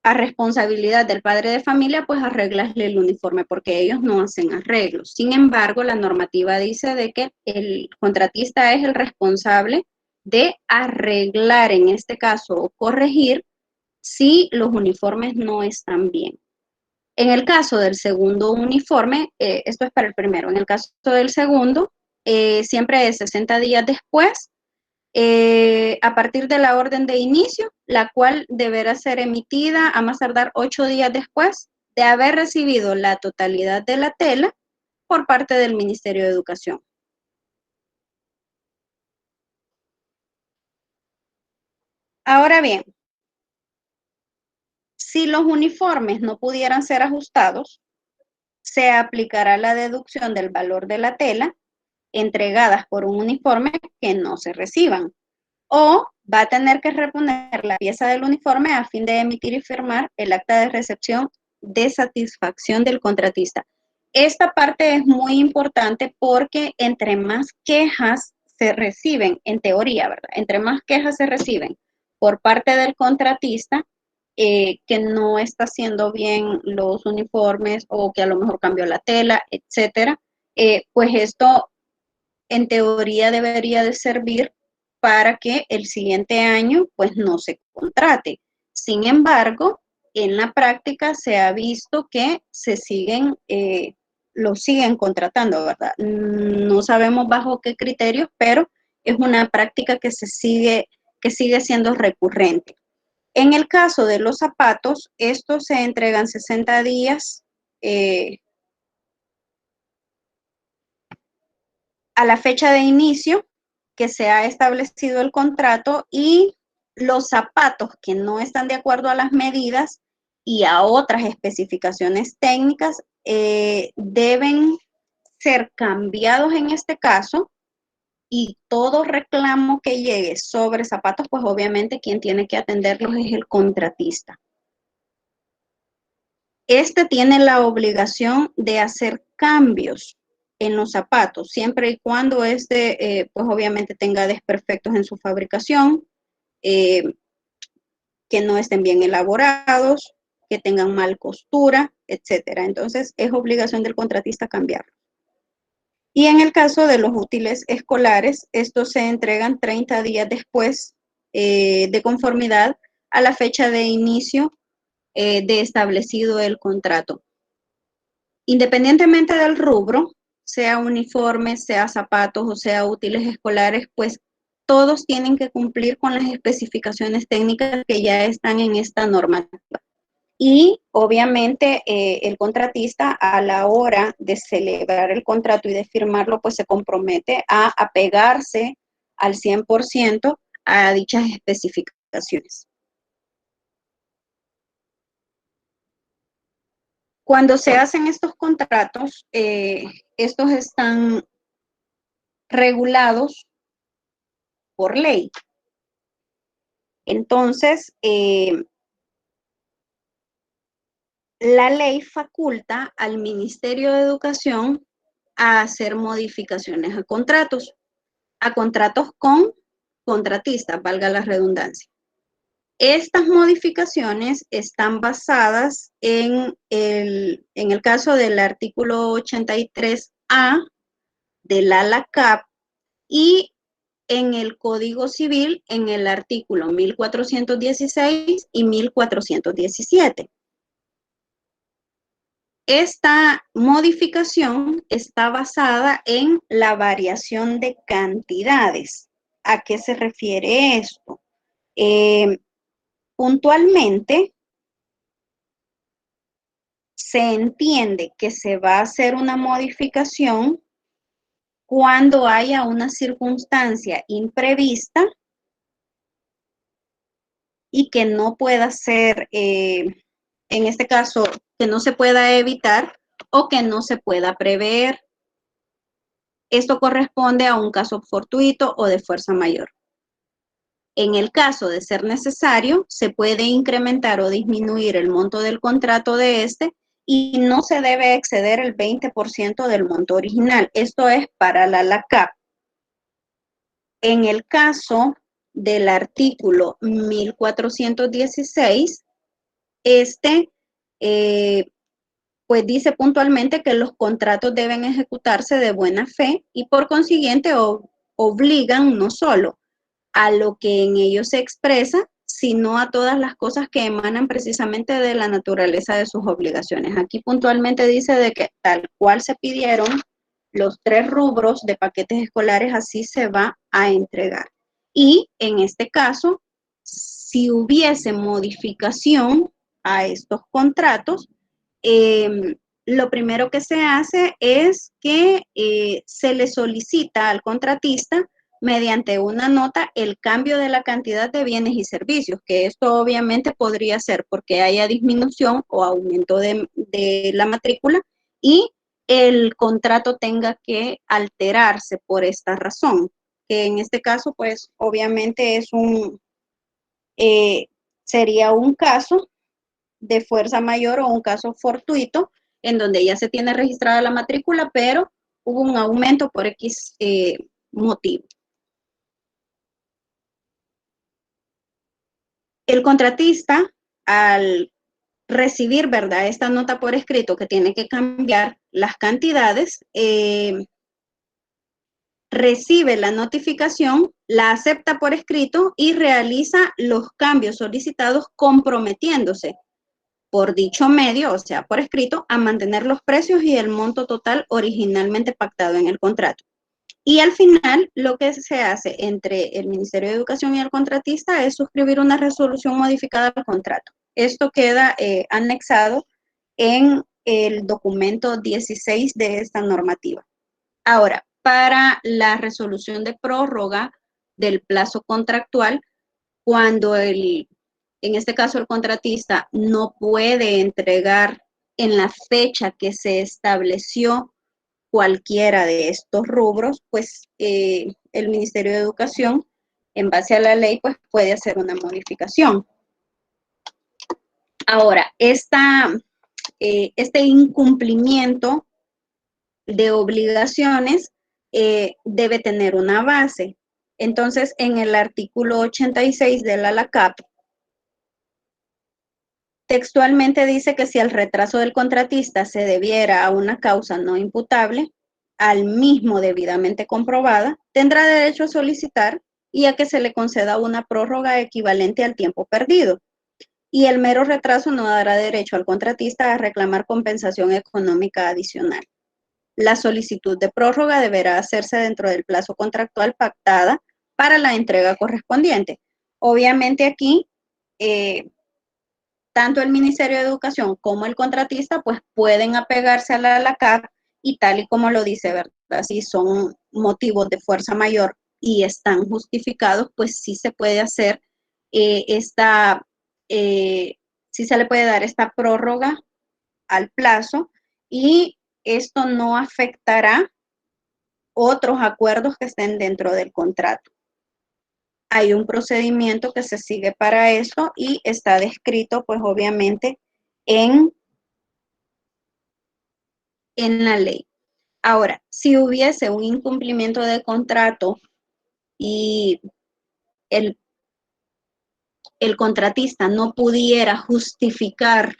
a responsabilidad del padre de familia, pues arreglarle el uniforme, porque ellos no hacen arreglos. Sin embargo, la normativa dice de que el contratista es el responsable de arreglar, en este caso, o corregir si los uniformes no están bien. En el caso del segundo uniforme, esto es para el primero, en el caso del segundo, siempre es 60 días después, a partir de la orden de inicio, la cual deberá ser emitida a más tardar 8 días después de haber recibido la totalidad de la tela por parte del Ministerio de Educación. Ahora bien, si los uniformes no pudieran ser ajustados, se aplicará la deducción del valor de la tela entregadas por un uniforme que no se reciban, o va a tener que reponer la pieza del uniforme a fin de emitir y firmar el acta de recepción de satisfacción del contratista. Esta parte es muy importante porque entre más quejas se reciben, en teoría, ¿verdad? Entre más quejas se reciben por parte del contratista que no está haciendo bien los uniformes o que a lo mejor cambió la tela, etcétera, pues esto en teoría debería de servir para que el siguiente año pues no se contrate. Sin embargo, en la práctica se ha visto que lo siguen contratando, ¿verdad? No sabemos bajo qué criterios, pero es una práctica que sigue siendo recurrente. En el caso de los zapatos, estos se entregan 60 días a la fecha de inicio que se ha establecido el contrato, y los zapatos que no están de acuerdo a las medidas y a otras especificaciones técnicas deben ser cambiados en este caso, y todo reclamo que llegue sobre zapatos, pues obviamente quien tiene que atenderlos es el contratista. Este tiene la obligación de hacer cambios en los zapatos, siempre y cuando pues obviamente tenga desperfectos en su fabricación, que no estén bien elaborados, que tengan mal costura, etcétera. Entonces, es obligación del contratista cambiarlo. Y en el caso de los útiles escolares, estos se entregan 30 días después de conformidad a la fecha de inicio de establecido el contrato. Independientemente del rubro, sea uniforme, sea zapatos o sea útiles escolares, pues todos tienen que cumplir con las especificaciones técnicas que ya están en esta normativa. Y obviamente el contratista, a la hora de celebrar el contrato y de firmarlo, pues se compromete a apegarse al 100% a dichas especificaciones. Cuando se hacen estos contratos, estos están regulados por ley. Entonces, la ley faculta al Ministerio de Educación a hacer modificaciones a contratos con contratistas, valga la redundancia. Estas modificaciones están basadas en el caso del artículo 83A de la LACAP y en el Código Civil en el artículo 1416 y 1417. Esta modificación está basada en la variación de cantidades. ¿A qué se refiere esto? Puntualmente, se entiende que se va a hacer una modificación cuando haya una circunstancia imprevista y que no pueda ser, en este caso, que no se pueda evitar o que no se pueda prever. Esto corresponde a un caso fortuito o de fuerza mayor. En el caso de ser necesario, se puede incrementar o disminuir el monto del contrato de este y no se debe exceder el 20% del monto original. Esto es para la LACAP. En el caso del artículo 1416, pues dice puntualmente que los contratos deben ejecutarse de buena fe y por consiguiente obligan no solo a lo que en ellos se expresa, sino a todas las cosas que emanan precisamente de la naturaleza de sus obligaciones. Aquí puntualmente dice de que tal cual se pidieron los 3 rubros de paquetes escolares, así se va a entregar. Y en este caso, si hubiese modificación a estos contratos, lo primero que se hace es que se le solicita al contratista mediante una nota el cambio de la cantidad de bienes y servicios, que esto obviamente podría ser porque haya disminución o aumento de la matrícula y el contrato tenga que alterarse por esta razón, que en este caso pues obviamente es sería un caso de fuerza mayor o un caso fortuito en donde ya se tiene registrada la matrícula, pero hubo un aumento por X motivo. El contratista, al recibir, ¿verdad?, esta nota por escrito que tiene que cambiar las cantidades, recibe la notificación, la acepta por escrito y realiza los cambios solicitados comprometiéndose por dicho medio, o sea, por escrito, a mantener los precios y el monto total originalmente pactado en el contrato. Y al final, lo que se hace entre el Ministerio de Educación y el contratista es suscribir una resolución modificada al contrato. Esto queda anexado en el documento 16 de esta normativa. Ahora, para la resolución de prórroga del plazo contractual, cuando en este caso el contratista no puede entregar en la fecha que se estableció cualquiera de estos rubros, pues el Ministerio de Educación, en base a la ley, pues puede hacer una modificación. Ahora, este incumplimiento de obligaciones debe tener una base. Entonces, en el artículo 86 de la ALACAP, textualmente dice que si el retraso del contratista se debiera a una causa no imputable, al mismo debidamente comprobada, tendrá derecho a solicitar y a que se le conceda una prórroga equivalente al tiempo perdido. Y el mero retraso no dará derecho al contratista a reclamar compensación económica adicional. La solicitud de prórroga deberá hacerse dentro del plazo contractual pactada para la entrega correspondiente. Obviamente aquí, tanto el Ministerio de Educación como el contratista, pues pueden apegarse a la ALACAP y tal y como lo dice, ¿verdad? Si son motivos de fuerza mayor y están justificados, pues sí se puede hacer sí se le puede dar esta prórroga al plazo y esto no afectará otros acuerdos que estén dentro del contrato. Hay un procedimiento que se sigue para eso y está descrito, pues obviamente, en la ley. Ahora, si hubiese un incumplimiento de contrato y el contratista no pudiera justificar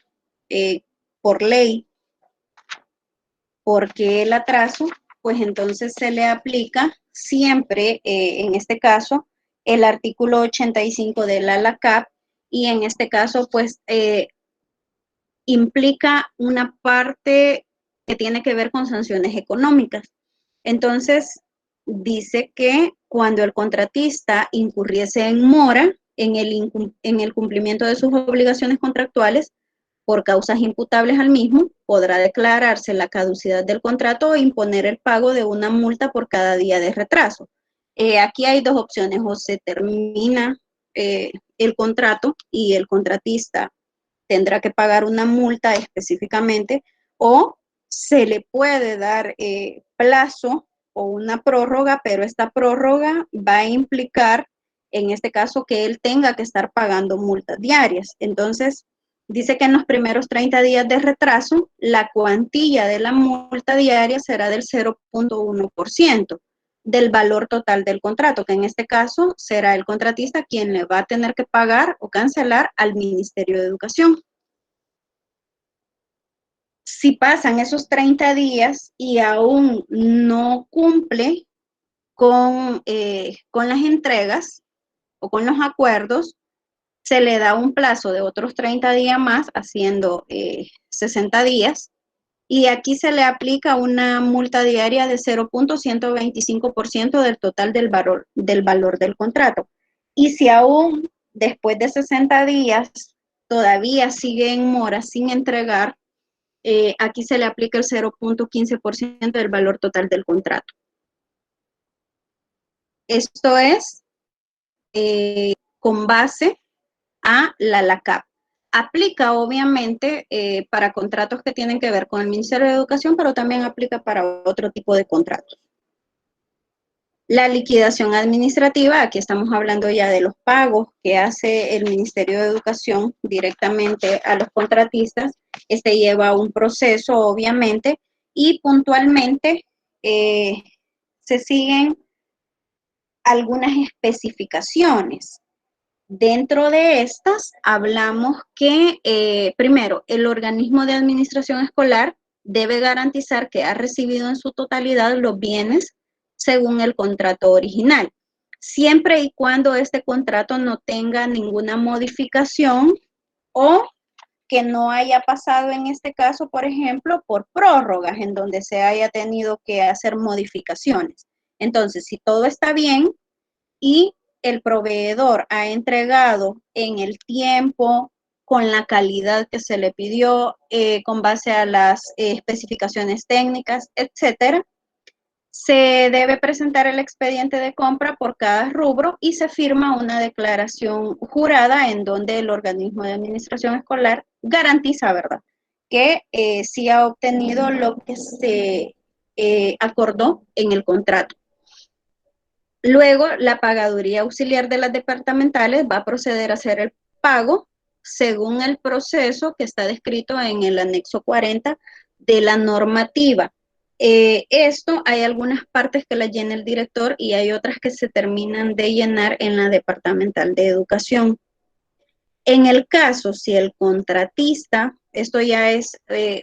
por ley por qué el atraso, pues entonces se le aplica siempre, en este caso, el artículo 85 de la ALACAP y en este caso, pues, implica una parte que tiene que ver con sanciones económicas. Entonces, dice que cuando el contratista incurriese en mora en el cumplimiento de sus obligaciones contractuales por causas imputables al mismo, podrá declararse la caducidad del contrato o imponer el pago de una multa por cada día de retraso. Aquí hay dos opciones: o se termina el contrato y el contratista tendrá que pagar una multa específicamente, o se le puede dar plazo o una prórroga, pero esta prórroga va a implicar, en este caso, que él tenga que estar pagando multas diarias. Entonces, dice que en los primeros 30 días de retraso, la cuantía de la multa diaria será del 0.1% del valor total del contrato, que en este caso será el contratista quien le va a tener que pagar o cancelar al Ministerio de Educación. Si pasan esos 30 días y aún no cumple con las entregas o con los acuerdos, se le da un plazo de otros 30 días más, haciendo 60 días, y aquí se le aplica una multa diaria de 0.125% del total del valor del contrato. Y si aún después de 60 días todavía sigue en mora sin entregar, aquí se le aplica el 0.15% del valor total del contrato. Esto es con base a la ALACAP. Aplica obviamente para contratos que tienen que ver con el Ministerio de Educación, pero también aplica para otro tipo de contratos. La liquidación administrativa, aquí estamos hablando ya de los pagos que hace el Ministerio de Educación directamente a los contratistas. Este lleva un proceso, obviamente, y puntualmente se siguen algunas especificaciones. Dentro de estas hablamos que, primero, el organismo de administración escolar debe garantizar que ha recibido en su totalidad los bienes según el contrato original, siempre y cuando este contrato no tenga ninguna modificación o que no haya pasado en este caso, por ejemplo, por prórrogas en donde se haya tenido que hacer modificaciones. Entonces, si todo está bien y el proveedor ha entregado en el tiempo, con la calidad que se le pidió, con base a las especificaciones técnicas, etcétera, se debe presentar el expediente de compra por cada rubro y se firma una declaración jurada en donde el organismo de administración escolar garantiza, ¿verdad?, que sí ha obtenido lo que se acordó en el contrato. Luego, la pagaduría auxiliar de las departamentales va a proceder a hacer el pago según el proceso que está descrito en el anexo 40 de la normativa. Esto hay algunas partes que las llena el director y hay otras que se terminan de llenar en la departamental de educación. En el caso, si el contratista, esto ya es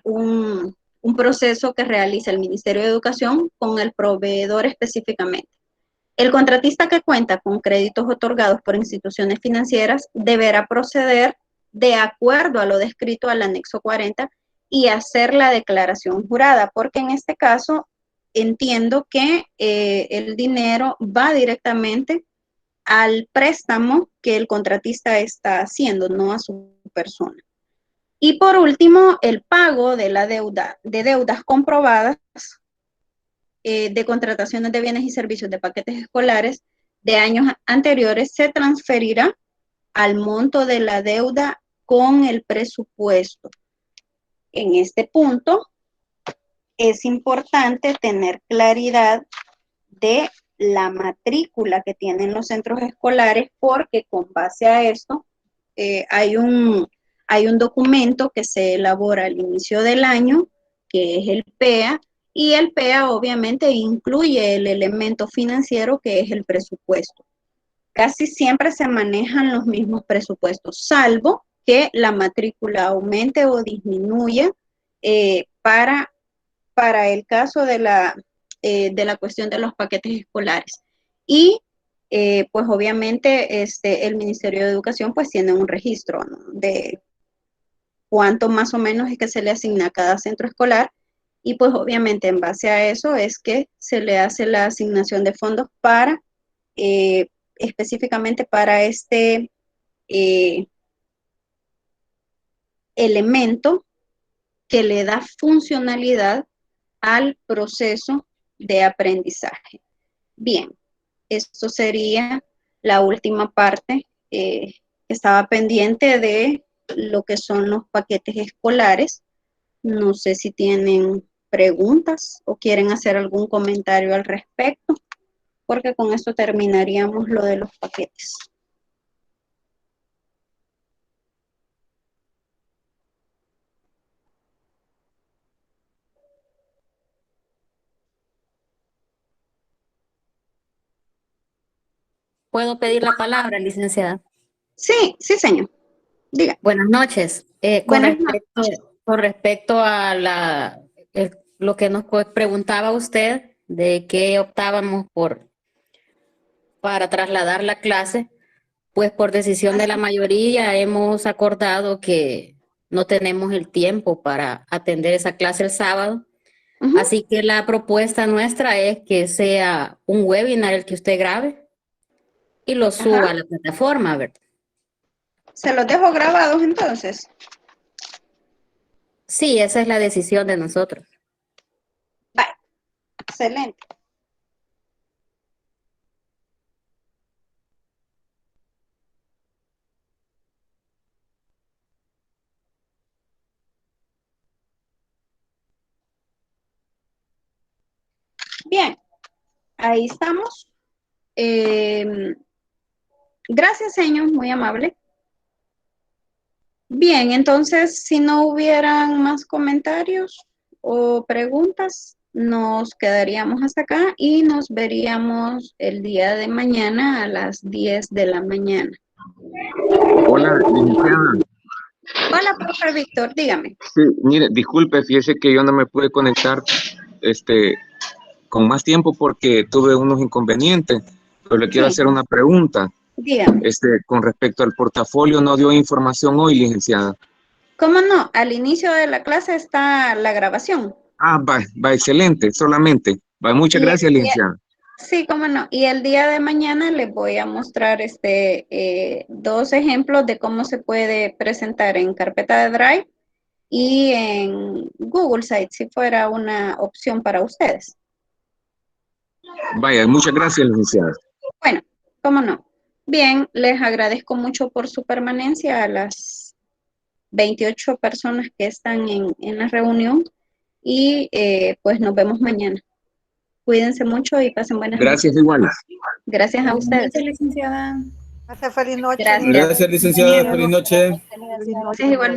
un proceso que realiza el Ministerio de Educación con el proveedor específicamente. El contratista que cuenta con créditos otorgados por instituciones financieras deberá proceder de acuerdo a lo descrito al anexo 40 y hacer la declaración jurada, porque en este caso entiendo que el dinero va directamente al préstamo que el contratista está haciendo, no a su persona. Y por último, el pago de la deuda, de deudas comprobadas, de contrataciones de bienes y servicios de paquetes escolares de años anteriores se transferirá al monto de la deuda con el presupuesto. En este punto es importante tener claridad de la matrícula que tienen los centros escolares, porque con base a esto hay un documento que se elabora al inicio del año, que es el PEA, y el PEA obviamente incluye el elemento financiero que es el presupuesto. Casi siempre se manejan los mismos presupuestos, salvo que la matrícula aumente o disminuya para el caso de la cuestión de los paquetes escolares. Y pues obviamente el Ministerio de Educación pues tiene un registro, ¿no?, de cuánto más o menos es que se le asigna a cada centro escolar. Y pues obviamente en base a eso es que se le hace la asignación de fondos para, específicamente para este elemento que le da funcionalidad al proceso de aprendizaje. Bien, esto sería la última parte que estaba pendiente de lo que son los paquetes escolares. No sé si tienen preguntas o quieren hacer algún comentario al respecto, porque con esto terminaríamos lo de los paquetes. ¿Puedo pedir la palabra, licenciada? Sí, sí, señor. Diga. Buenas noches. Buenas noches. Con respecto a lo que nos preguntaba usted, de qué optábamos para trasladar la clase, pues por decisión de la mayoría hemos acordado que no tenemos el tiempo para atender esa clase el sábado. Así que la propuesta nuestra es que sea un webinar el que usted grabe y lo suba a la plataforma, ¿verdad? ¿Se los dejo grabados entonces? Sí, esa es la decisión de nosotros. Vale, excelente. Bien, ahí estamos. Gracias, señor, muy amable. Bien, entonces, si no hubieran más comentarios o preguntas, nos quedaríamos hasta acá y nos veríamos el día de mañana a las 10 de la mañana. Hola, licenciada. Hola, profe Víctor, dígame. Sí, mire, disculpe, fíjese que yo no me pude conectar con más tiempo porque tuve unos inconvenientes, pero le quiero hacer una pregunta. Dígame. Con respecto al portafolio, ¿no dio información hoy, licenciada? ¿Cómo no? Al inicio de la clase está la grabación. Ah, va excelente, solamente. Va, muchas gracias, licenciada. Sí, cómo no. Y el día de mañana les voy a mostrar 2 ejemplos de cómo se puede presentar en carpeta de Drive y en Google Sites, si fuera una opción para ustedes. Vaya, muchas gracias, licenciada. Bueno, cómo no. Bien, les agradezco mucho por su permanencia a las 28 personas que están en la reunión y pues nos vemos mañana. Cuídense mucho y pasen buenas Gracias noches. igual. Gracias a ustedes. Gracias, licenciada. Feliz noche. Gracias. Gracias, licenciada. Feliz noche. Gracias igualmente.